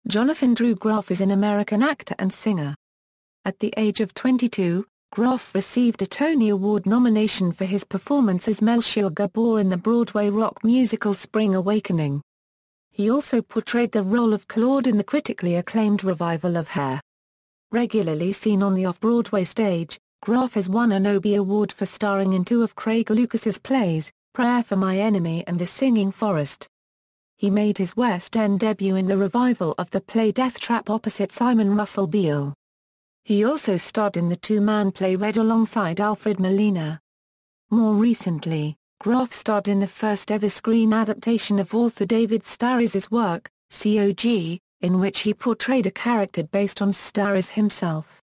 Jonathan Drew Groff is an American actor and singer. At the age of 22, Groff received a Tony Award nomination for his performance as Melchior Gabor in the Broadway rock musical Spring Awakening. He also portrayed the role of Claude in the critically acclaimed revival of Hair. Regularly seen on the off-Broadway stage, Groff has won an Obie Award for starring in two of Craig Lucas's plays, Prayer for My Enemy and The Singing Forrest. He made his West End debut in the revival of the play Deathtrap opposite Simon Russell Beale. He also starred in the two-man play read alongside Alfred Molina. More recently, Groff starred in the first-ever screen adaptation of author David Sedaris's work, C.O.G., in which he portrayed a character based on Sedaris himself.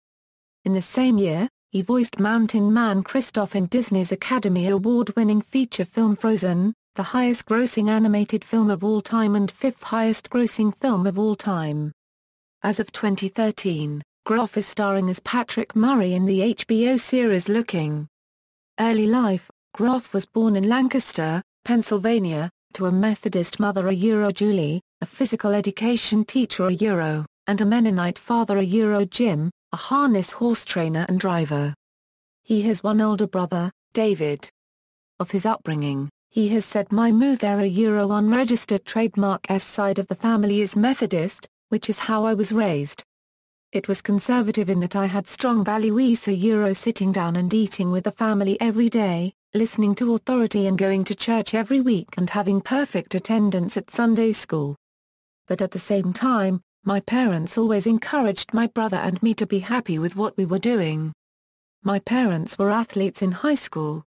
In the same year, he voiced Mountain Man Kristoff in Disney's Academy Award-winning feature film Frozen, the highest-grossing animated film of all time and fifth highest-grossing film of all time. As of 2013, Groff is starring as Patrick Murray in the HBO series Looking. Early life: Groff was born in Lancaster, Pennsylvania, to a Methodist mother Julie, a physical education teacher and a Mennonite father Jim, a harness horse trainer and driver. He has one older brother, David. Of his upbringing, he has said my mother unregistered trademark S side of the family is Methodist, which is how I was raised. It was conservative in that I had strong values sitting down and eating with the family every day, listening to authority and going to church every week and having perfect attendance at Sunday school. But at the same time, my parents always encouraged my brother and me to be happy with what we were doing. My parents were athletes in high school.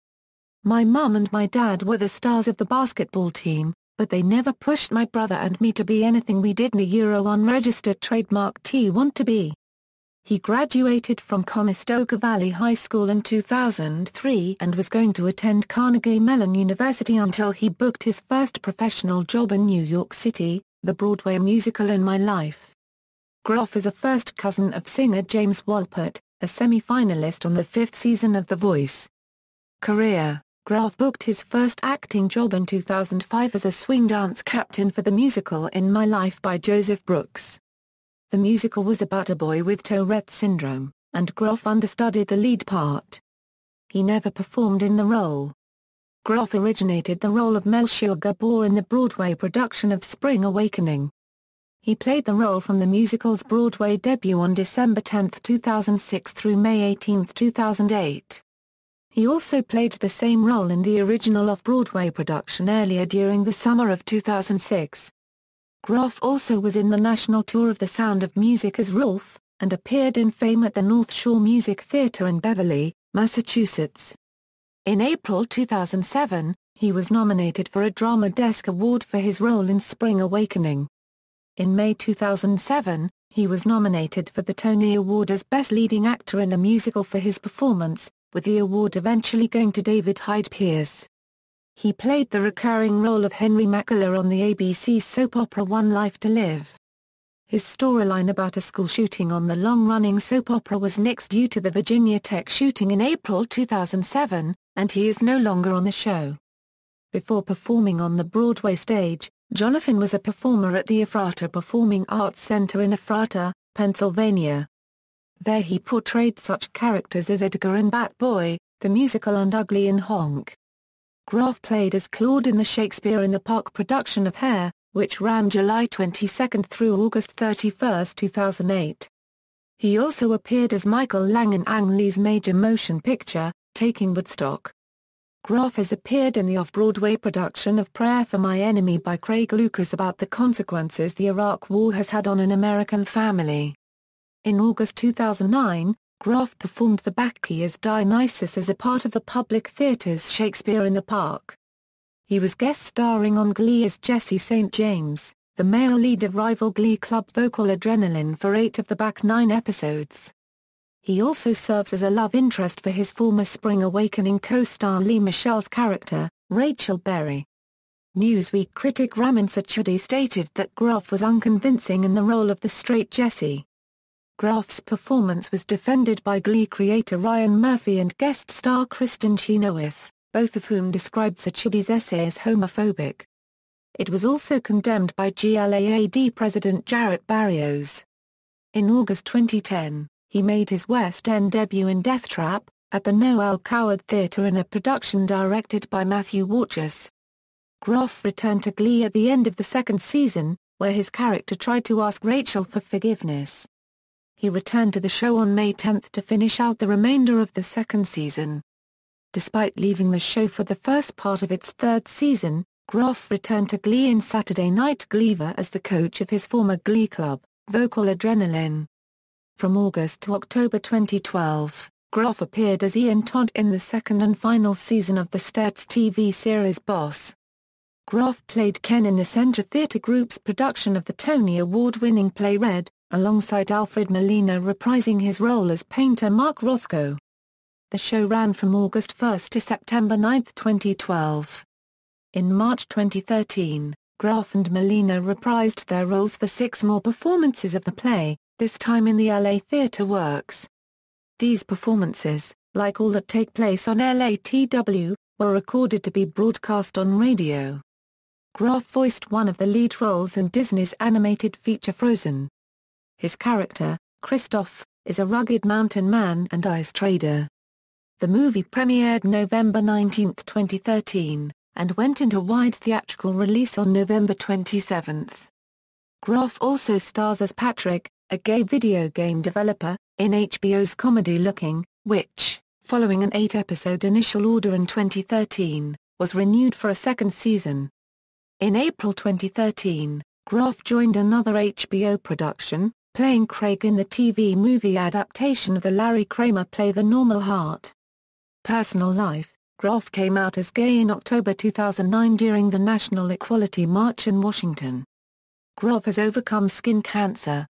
My mum and my dad were the stars of the basketball team, but they never pushed my brother and me to be anything we didn't unregistered trademark want to be. He graduated from Conestoga Valley High School in 2003 and was going to attend Carnegie Mellon University until he booked his first professional job in New York City, the Broadway musical In My Life. Groff is a first cousin of singer James Wolpert, a semi-finalist on the 5th season of The Voice. Career: Groff booked his first acting job in 2005 as a swing dance captain for the musical In My Life by Joseph Brooks. The musical was about a boy with Tourette syndrome, and Groff understudied the lead part. He never performed in the role. Groff originated the role of Melchior Gabor in the Broadway production of Spring Awakening. He played the role from the musical's Broadway debut on December 10, 2006 through May 18, 2008. He also played the same role in the original off-Broadway production earlier during the summer of 2006. Groff also was in the national tour of The Sound of Music as Rolf, and appeared in Fame at the North Shore Music Theatre in Beverly, Massachusetts. In April 2007, he was nominated for a Drama Desk Award for his role in Spring Awakening. In May 2007, he was nominated for the Tony Award as Best Leading Actor in a Musical for his performance, with the award eventually going to David Hyde Pierce. He played the recurring role of Henry McCullough on the ABC soap opera One Life to Live. His storyline about a school shooting on the long-running soap opera was nixed due to the Virginia Tech shooting in April 2007, and he is no longer on the show. Before performing on the Broadway stage, Jonathan was a performer at the Ephrata Performing Arts Center in Ephrata, Pennsylvania. There he portrayed such characters as Edgar in Bat Boy, the musical, and Ugly in Honk. Groff played as Claude in the Shakespeare in the Park production of Hair, which ran July 22 through August 31, 2008. He also appeared as Michael Lang in Ang Lee's major motion picture, Taking Woodstock. Groff has appeared in the off-Broadway production of Prayer for My Enemy by Craig Lucas about the consequences the Iraq War has had on an American family. In August 2009, Groff performed the Bacchae as Dionysus as a part of the Public Theatre's Shakespeare in the Park. He was guest starring on Glee as Jesse St. James, the male lead of rival Glee club Vocal Adrenaline for 8 of the back 9 episodes. He also serves as a love interest for his former Spring Awakening co-star Lea Michele's character, Rachel Berry. Newsweek critic Ramin Sachudi stated that Groff was unconvincing in the role of the straight Jesse. Groff's performance was defended by Glee creator Ryan Murphy and guest star Kristen Chenoweth, both of whom described Sachudi's essay as homophobic. It was also condemned by GLAAD President Jarrett Barrios. In August 2010, he made his West End debut in Deathtrap, at the Noel Coward Theatre in a production directed by Matthew Warchus. Groff returned to Glee at the end of the second season, where his character tried to ask Rachel for forgiveness. He returned to the show on May 10 to finish out the remainder of the second season. Despite leaving the show for the first part of its third season, Groff returned to Glee in Saturday Night Gleever as the coach of his former Glee club, Vocal Adrenaline. From August to October 2012, Groff appeared as Ian Todd in the second and final season of the States TV series Boss. Groff played Ken in the Centre Theatre Group's production of the Tony Award-winning play Red, alongside Alfred Molina reprising his role as painter Mark Rothko. The show ran from August 1 to September 9, 2012. In March 2013, Groff and Molina reprised their roles for 6 more performances of the play, this time in the LA Theatre Works. These performances, like all that take place on LATW, were recorded to be broadcast on radio. Groff voiced one of the lead roles in Disney's animated feature Frozen. His character, Kristoff, is a rugged mountain man and ice trader. The movie premiered November 19, 2013, and went into wide theatrical release on November 27. Groff also stars as Patrick, a gay video game developer, in HBO's comedy Looking, which, following an 8-episode initial order in 2013, was renewed for a second season. In April 2013, Groff joined another HBO production, playing Craig in the TV movie adaptation of the Larry Kramer play The Normal Heart. Personal life: Groff came out as gay in October 2009 during the National Equality March in Washington. Groff has overcome skin cancer.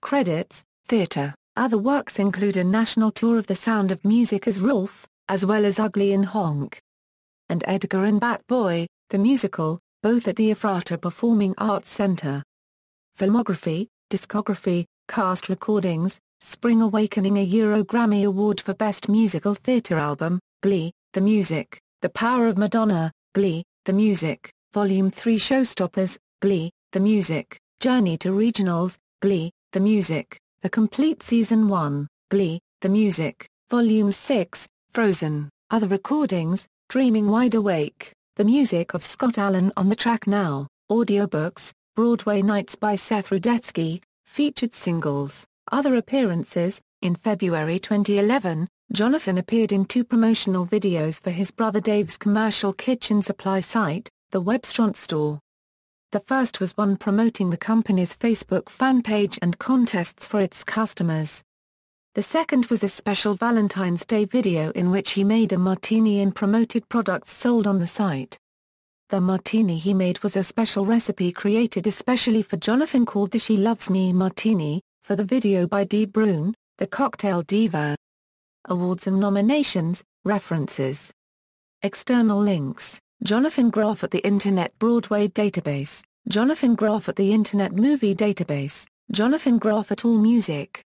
Credits: Theatre. Other works include a national tour of The Sound of Music as Rolf, as well as Ugly and Honk. And Edgar and Bat Boy, the musical, both at the Ephrata Performing Arts Center. Filmography, discography, cast recordings: Spring Awakening, a Euro Grammy Award for Best Musical Theatre Album, Glee, The Music, The Power of Madonna, Glee, The Music, Volume 3 Showstoppers, Glee, The Music, Journey to Regionals, Glee, The Music, The Complete Season 1, Glee, The Music, Volume 6, Frozen, Other Recordings, Dreaming Wide Awake, The Music of Scott Allen on the Track Now, Audiobooks, Broadway Nights by Seth Rudetsky, Featured Singles, Other Appearances. In February 2011, Jonathan appeared in 2 promotional videos for his brother Dave's commercial kitchen supply site, the Webstront Store. The first was one promoting the company's Facebook fan page and contests for its customers. The second was a special Valentine's Day video in which he made a martini and promoted products sold on the site. The martini he made was a special recipe created especially for Jonathan called the She Loves Me Martini, for the video by Dee Brune, the cocktail diva. Awards and nominations, references. External links: Jonathan Groff at the Internet Broadway Database, Jonathan Groff at the Internet Movie Database, Jonathan Groff at AllMusic.